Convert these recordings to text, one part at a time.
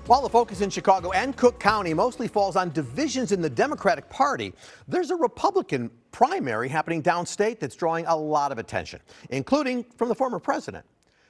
While the focus in Chicago and Cook County mostly falls on divisions in the Democratic Party, there's a Republican primary happening downstate that's drawing a lot of attention, including from the former president.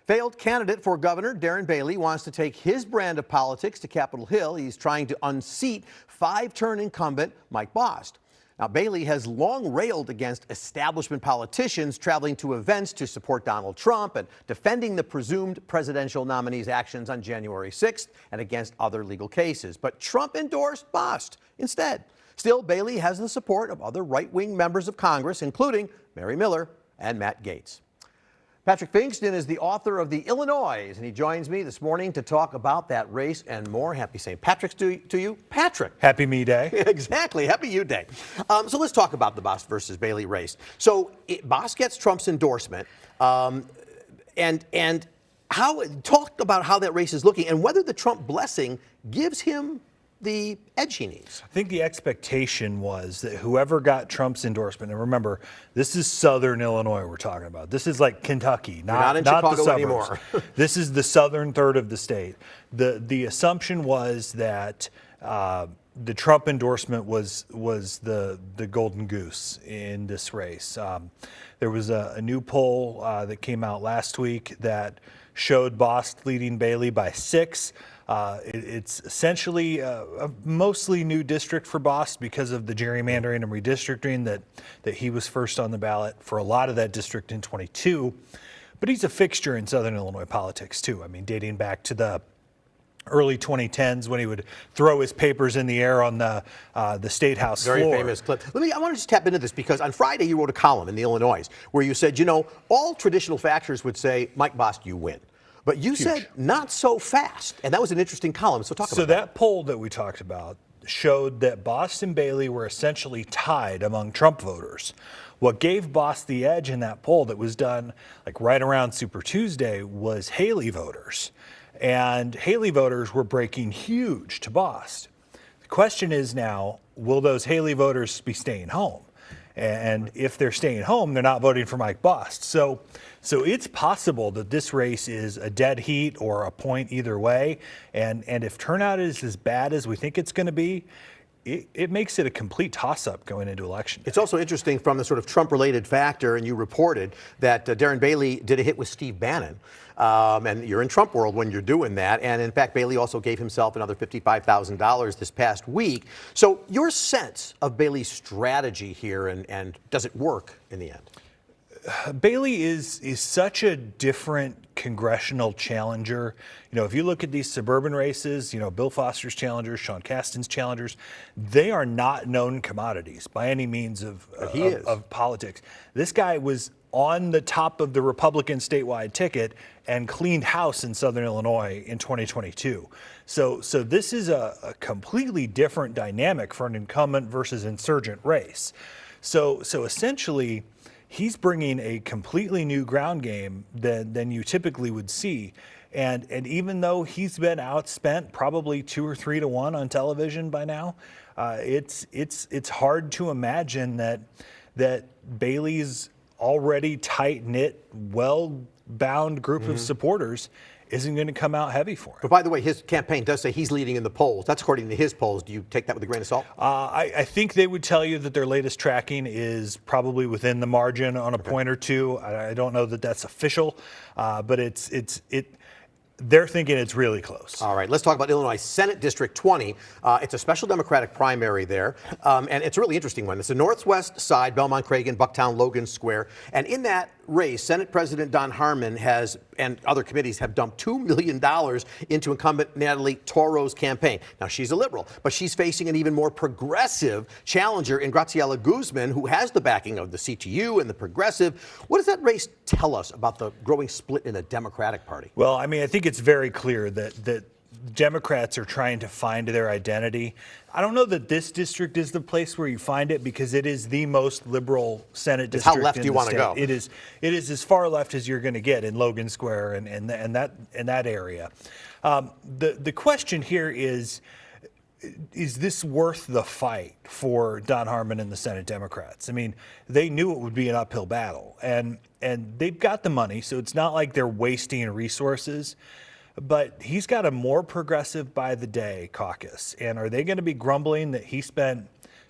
Failed candidate for governor Darren Bailey wants to take his brand of politics to Capitol Hill. He's trying to unseat five-term incumbent Mike Bost. Now, Bailey has long railed against establishment politicians traveling to events to support Donald Trump and defending the presumed presidential nominee's actions on January 6th and against other legal cases. But Trump endorsed Bost instead. Still, Bailey has the support of other right-wing members of Congress, including Mary Miller and Matt Gaetz. Patrick Finkston is the author of The Illinois, and he joins me this morning to talk about that race and more. Happy St. Patrick's to you, Patrick. Happy Me Day. Exactly. Happy You Day. So let's talk about the Bost versus Bailey race. So Bost gets Trump's endorsement, and talk about how that race is looking and whether the Trump blessing gives him the edge he needs. I think the expectation was that whoever got Trump's endorsement, and remember, this is Southern Illinois we're talking about. This is like Kentucky, not in Chicago the suburbs anymore. This is the southern third of the state. The assumption was that the Trump endorsement was the golden goose in this race. There was a new poll that came out last week that showed Bost leading Bailey by 6. It's essentially a mostly new district for Bost because of the gerrymandering and redistricting that he was first on the ballot for a lot of that district in 22. But he's a fixture in Southern Illinois politics, too. I mean, dating back to the early 2010s when he would throw his papers in the air on the State House floor. Very famous clip. I want to just tap into this because on Friday you wrote a column in the Illinois where you said, all traditional factors would say, Mike Bost, you win. But you said not so fast, and that was an interesting column. So talk about that. So that poll that we talked about showed that Bost and Bailey were essentially tied among Trump voters. What gave Bost the edge in that poll that was done like right around Super Tuesday was Haley voters. And Haley voters were breaking huge to Bost. The question is now, will those Haley voters be staying home? And if they're staying home, they're not voting for Mike Bost. So it's possible that this race is a dead heat or a point either way. And if turnout is as bad as we think it's going to be, it makes it a complete toss-up going into election day. It's also interesting from the sort of Trump-related factor, and you reported that Darren Bailey did a hit with Steve Bannon. And you're in Trump world when you're doing that. And in fact, Bailey also gave himself another $55,000 this past week. So your sense of Bailey's strategy here, and does it work in the end? Bailey is such a different congressional challenger. If you look at these suburban races, Bill Foster's challengers, Sean Casten's challengers, they are not known commodities by any means of politics. This guy was on the top of the Republican statewide ticket and cleaned house in Southern Illinois in 2022. So this is a completely different dynamic for an incumbent versus insurgent race. So essentially, he's bringing a completely new ground game than you typically would see. And even though he's been outspent probably 2 or 3 to 1 on television by now, it's hard to imagine that Bailey's already tight-knit, well-bound group of supporters isn't going to come out heavy for him. But by the way, his campaign does say he's leading in the polls. That's according to his polls. Do you take that with a grain of salt? I think they would tell you that their latest tracking is probably within the margin on a point or two. I don't know that that's official, but they're thinking it's really close. All right, let's talk about Illinois Senate District 20. It's a special Democratic primary there, and it's a really interesting one. It's the northwest side, Belmont, Cragen, Bucktown, Logan Square. And in that race, Senate President Don Harmon and other committees have dumped $2 million into incumbent Natalie Toro's campaign. Now, she's a liberal, but she's facing an even more progressive challenger in Graciela Guzman, who has the backing of the CTU and the progressive. What does that race tell us about the growing split in the Democratic Party? Well, I think it's very clear that Democrats are trying to find their identity. I don't know that this district is the place where you find it because it is the most liberal Senate district. How left do you want to go? It is as far left as you're going to get in Logan Square and that area. The question here is this worth the fight for Don Harmon and the Senate Democrats? They knew it would be an uphill battle, and they've got the money, so it's not like they're wasting resources. but he's got a more progressive by the day caucus. And are they going to be grumbling that he spent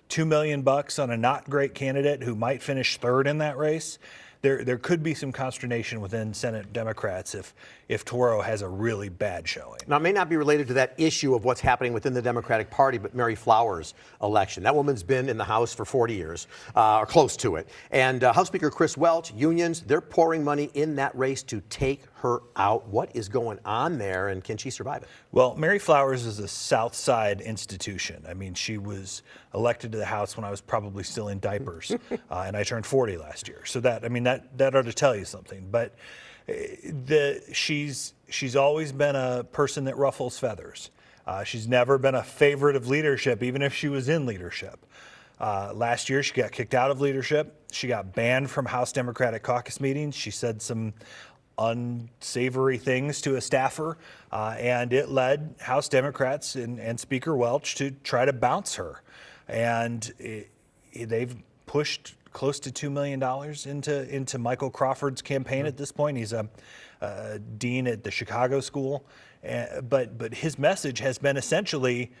$2 million on a not great candidate who might finish third in that race? There could be some consternation within Senate Democrats if Toro has a really bad showing. Now, it may not be related to that issue of what's happening within the Democratic Party, but Mary Flowers' election. That woman's been in the House for 40 years, or close to it. And House Speaker Chris Welch, unions, they're pouring money in that race to take her out. What is going on there, and can she survive it? Well, Mary Flowers is a South Side institution. I mean, she was elected to the House when I was probably still in diapers, and I turned 40 last year. So that ought to tell you something. But she's always been a person that ruffles feathers. She's never been a favorite of leadership, even if she was in leadership. Last year, she got kicked out of leadership. She got banned from House Democratic caucus meetings. She said some unsavory things to a staffer, and it led House Democrats and Speaker Welch to try to bounce her. And they've pushed close to $2 million into Michael Crawford's campaign at this point. He's a dean at the Chicago School, but his message has been essentially,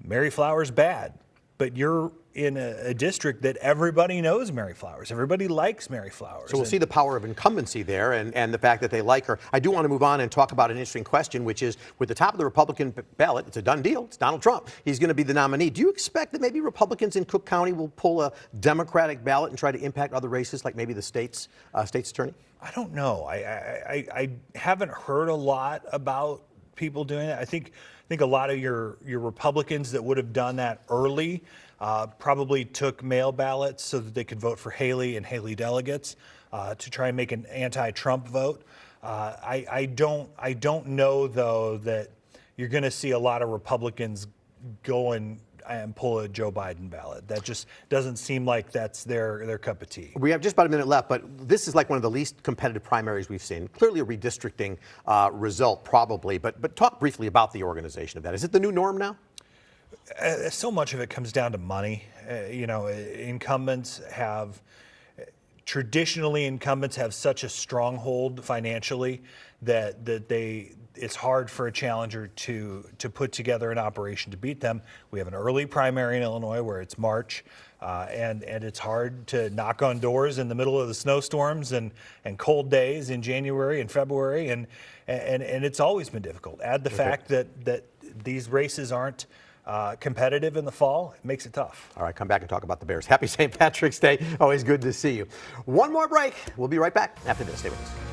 Mary Flowers bad. But you're in a district that everybody knows Mary Flowers. Everybody likes Mary Flowers. So we'll see the power of incumbency there and the fact that they like her. I do want to move on and talk about an interesting question, which is with the top of the Republican ballot, it's a done deal. It's Donald Trump. He's going to be the nominee. Do you expect that maybe Republicans in Cook County will pull a Democratic ballot and try to impact other races, like maybe the state's attorney? I don't know. I haven't heard a lot about people doing it. I think a lot of your Republicans that would have done that early probably took mail ballots so that they could vote for Haley and Haley delegates to try and make an anti-Trump vote. I don't know though that you're going to see a lot of Republicans go and pull a Joe Biden ballot. That just doesn't seem like that's their cup of tea. We have just about a minute left, but this is like one of the least competitive primaries we've seen. Clearly a redistricting result, probably. But talk briefly about the organization of that. Is it the new norm now? So much of it comes down to money. Incumbents have such a stronghold financially that it's hard for a challenger to put together an operation to beat them. We have an early primary in Illinois where it's March, and it's hard to knock on doors in the middle of the snowstorms and cold days in January and February, and it's always been difficult. Add the fact that these races aren't competitive in the fall, it makes it tough. All right, come back and talk about the Bears. Happy St. Patrick's Day. Always good to see you. One more break. We'll be right back after this. Stay with us.